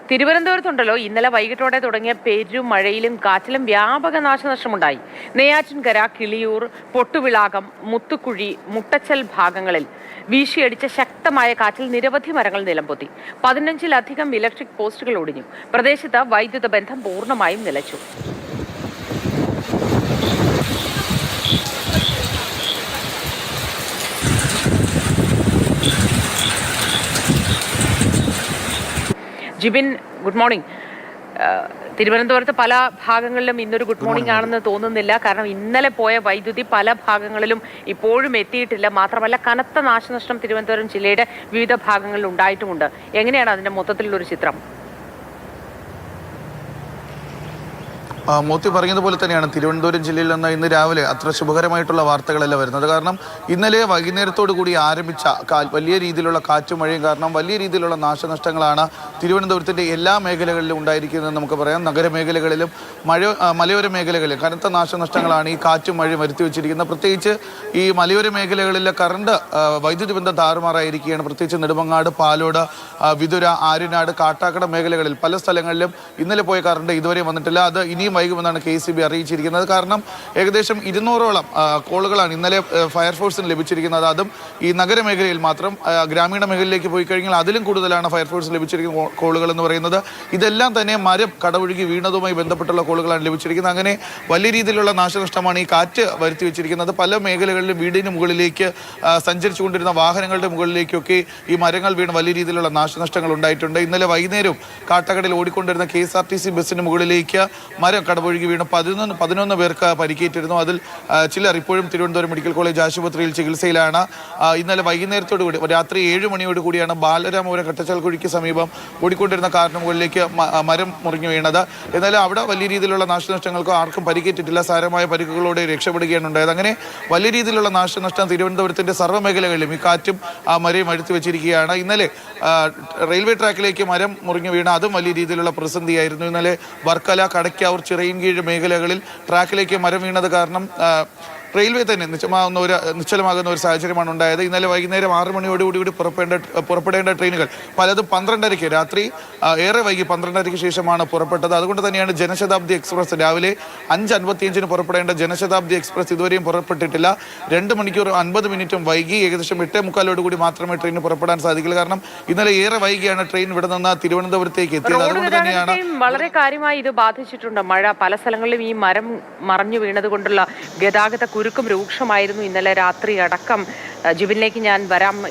തിരുവനന്തപുരത്തുണ്ടല്ലോ ഇന്നലെ വൈകിട്ടോടെ തുടങ്ങിയ പെരുമഴയിലും കാറ്റിലും വ്യാപക നാശനഷ്ടമുണ്ടായി. നെയ്യാറ്റിൻകര, കിളിയൂർ, പൊട്ടുവിളാകം, മുത്തുക്കുഴി, മുട്ടച്ചൽ ഭാഗങ്ങളിൽ വീശിയടിച്ച ശക്തമായ കാറ്റിൽ നിരവധി മരങ്ങൾ നിലംപൊത്തി. 15-ലധികം ഇലക്ട്രിക് പോസ്റ്റുകൾ ഒടിഞ്ഞു. പ്രദേശത്ത് വൈദ്യുത ബന്ധം പൂർണ്ണമായും നിലച്ചു. Jibin, good morning. തിരുവനന്തപുരത്ത് പല ഭാഗങ്ങളിലും ഇന്നൊരു ഗുഡ് മോർണിംഗ് ആണെന്ന് തോന്നുന്നില്ല. കാരണം ഇന്നലെ പോയ വൈദ്യുതി പല ഭാഗങ്ങളിലും ഇപ്പോഴും എത്തിയിട്ടില്ല. മാത്രമല്ല, കനത്ത നാശനഷ്ടം തിരുവനന്തപുരം ജില്ലയുടെ വിവിധ ഭാഗങ്ങളിൽ ഉണ്ടായിട്ടുമുണ്ട്. എങ്ങനെയാണ് അതിന്റെ മൊത്തത്തിലുള്ളൊരു ചിത്രം? മോത്തി പറഞ്ഞതുപോലെ തന്നെയാണ് തിരുവനന്തപുരം ജില്ലയിൽ നിന്ന് ഇന്ന് രാവിലെ അത്ര ശുഭകരമായിട്ടുള്ള വാർത്തകളല്ല വരുന്നത്. കാരണം ഇന്നലെ വൈകുന്നേരത്തോടു കൂടി ആരംഭിച്ച വലിയ രീതിയിലുള്ള കാറ്റും മഴയും കാരണം വലിയ രീതിയിലുള്ള നാശനഷ്ടങ്ങളാണ് തിരുവനന്തപുരത്തിൻ്റെ എല്ലാ മേഖലകളിലും ഉണ്ടായിരിക്കുന്നതെന്ന് നമുക്ക് പറയാം. നഗരമേഖലകളിലും മലയോര മേഖലകളിലും കനത്ത നാശനഷ്ടങ്ങളാണ് ഈ കാറ്റും മഴയും വരുത്തി വെച്ചിരിക്കുന്നത്. പ്രത്യേകിച്ച് ഈ മലയോര മേഖലകളിലെ കറണ്ട് വൈദ്യുതി ബന്ധം താറുമാറായിരിക്കുകയാണ്. പ്രത്യേകിച്ച് നെടുമങ്ങാട്, പാലോട്, വിതുര, ആര്യനാട്, കാട്ടാക്കട മേഖലകളിൽ പല സ്ഥലങ്ങളിലും ഇന്നലെ പോയ കറണ്ട് ഇതുവരെ വന്നിട്ടില്ല. അത് ഇനിയും വൈകുമെന്നാണ് KEB അറിയിച്ചിരിക്കുന്നത്. കാരണം ഏകദേശം 200ഓളം കോളുകളാണ് ഇന്നലെ ഫയർഫോഴ്സിന് ലഭിച്ചിരിക്കുന്നത്. അതും ഈ നഗരമേഖലയിൽ മാത്രം. ഗ്രാമീണ മേഖലയിലേക്ക് പോയി കഴിഞ്ഞാൽ അതിലും കൂടുതലാണ് ഫയർഫോഴ്സിന് ലഭിച്ചിരിക്കുന്ന കോളുകൾ എന്ന് പറയുന്നത്. ഇതെല്ലാം തന്നെ മരം കടപുഴകി വീണതുമായി ബന്ധപ്പെട്ടുള്ള കോളുകളാണ് ലഭിച്ചിരിക്കുന്നത്. അങ്ങനെ വലിയ രീതിയിലുള്ള നാശനഷ്ടമാണ് ഈ കാറ്റ് വരുത്തി വെച്ചിരിക്കുന്നത്. പല മേഖലകളിലും വീടിന് മുകളിലേക്ക് സഞ്ചരിച്ചുകൊണ്ടിരുന്ന വാഹനങ്ങളുടെ മുകളിലേക്കൊക്കെ ഈ മരങ്ങൾ വീണ് വലിയ രീതിയിലുള്ള നാശനഷ്ടങ്ങൾ ഉണ്ടായിട്ടുണ്ട്. ഇന്നലെ വൈകുന്നേരവും കാട്ടക്കടയിൽ ഓടിക്കൊണ്ടിരുന്ന KSRTC ബസ്സിന് മുകളിലേക്ക് മരം കടപുഴകി വീണ് 11 പേർക്ക് പരിക്കേറ്റിരുന്നു. അതിൽ ചിലർ ഇപ്പോഴും തിരുവനന്തപുരം മെഡിക്കൽ കോളേജ് ആശുപത്രിയിൽ ചികിത്സയിലാണ്. ഇന്നലെ വൈകുന്നേരത്തോടുകൂടി രാത്രി 7 മണിയോടുകൂടിയാണ് ബാലരാമപുരം കട്ടച്ചാൽക്കുഴിക്ക് സമീപം ഓടിക്കൊണ്ടിരുന്ന കാറിന് മുകളിലേക്ക് മരം മുറിഞ്ഞു വീണത്. എന്നാൽ അവിടെ വലിയ രീതിയിലുള്ള നാശനഷ്ടങ്ങൾക്ക് ആർക്കും പരിക്കേറ്റിട്ടില്ല. സാരമായ പരിക്കുകളോടെ രക്ഷപ്പെടുകയാണ് ഉണ്ടായത്. അങ്ങനെ വലിയ രീതിയിലുള്ള നാശനഷ്ടം തിരുവനന്തപുരത്തിന്റെ സർവ്വമേഖലകളിലും ഈ കാറ്റും മരയും അഴുത്തി വെച്ചിരിക്കുകയാണ്. ഇന്നലെ റെയിൽവേ ട്രാക്കിലേക്ക് മരം മുറിഞ്ഞു വീണ അതും വലിയ രീതിയിലുള്ള പ്രതിസന്ധിയായിരുന്നു. ഇന്നലെ വർക്കല, കടയ്ക്കാവൂർ, ചിറയിൻകീഴ് മേഖലകളിൽ ട്രാക്കിലേക്ക് മരം വീണത് കാരണം റെയിൽവേ തന്നെ നിശ്ചലമാകുന്ന ഒരു സാഹചര്യമാണ് ഉണ്ടായത്. ഇന്നലെ വൈകുന്നേരം 6 മണിയോടുകൂടി പുറപ്പെടേണ്ട ട്രെയിനുകൾ പലതും 12:30 രാത്രി ഏറെ വൈകി 12:30 ശേഷമാണ് പുറപ്പെട്ടത്. അതുകൊണ്ട് തന്നെയാണ് ജനശതാബ്ദി എക്സ്പ്രസ് രാവിലെ 5:55 പുറപ്പെടേണ്ട ജനശതാബ്ദി എക്സ്പ്രസ് ഇതുവരെയും പുറപ്പെട്ടിട്ടില്ല. 2 മണിക്കൂർ 50 മിനിറ്റും വൈകി. ഏകദേശം 8:45 മാത്രമേ ട്രെയിന് പുറപ്പെടാൻ സാധിക്കുള്ളൂ. കാരണം ഇന്നലെ ഏറെ വൈകിയാണ് ട്രെയിൻ ഇവിടെ നിന്ന് തിരുവനന്തപുരത്തേക്ക് എത്തിയത്. അതുകൊണ്ട് തന്നെയാണ് വളരെ കാര്യമായി ഇത് ബാധിച്ചിട്ടുണ്ട്. മഴ പല സ്ഥലങ്ങളിലും ഈ മരം മറിഞ്ഞു വീണത് കൊണ്ടുള്ള ഗതാഗത കുരുക്കും രൂക്ഷമായിരുന്നു ഇന്നലെ രാത്രി അടക്കം. ജിബിനിലേക്ക് ഞാൻ വരാം.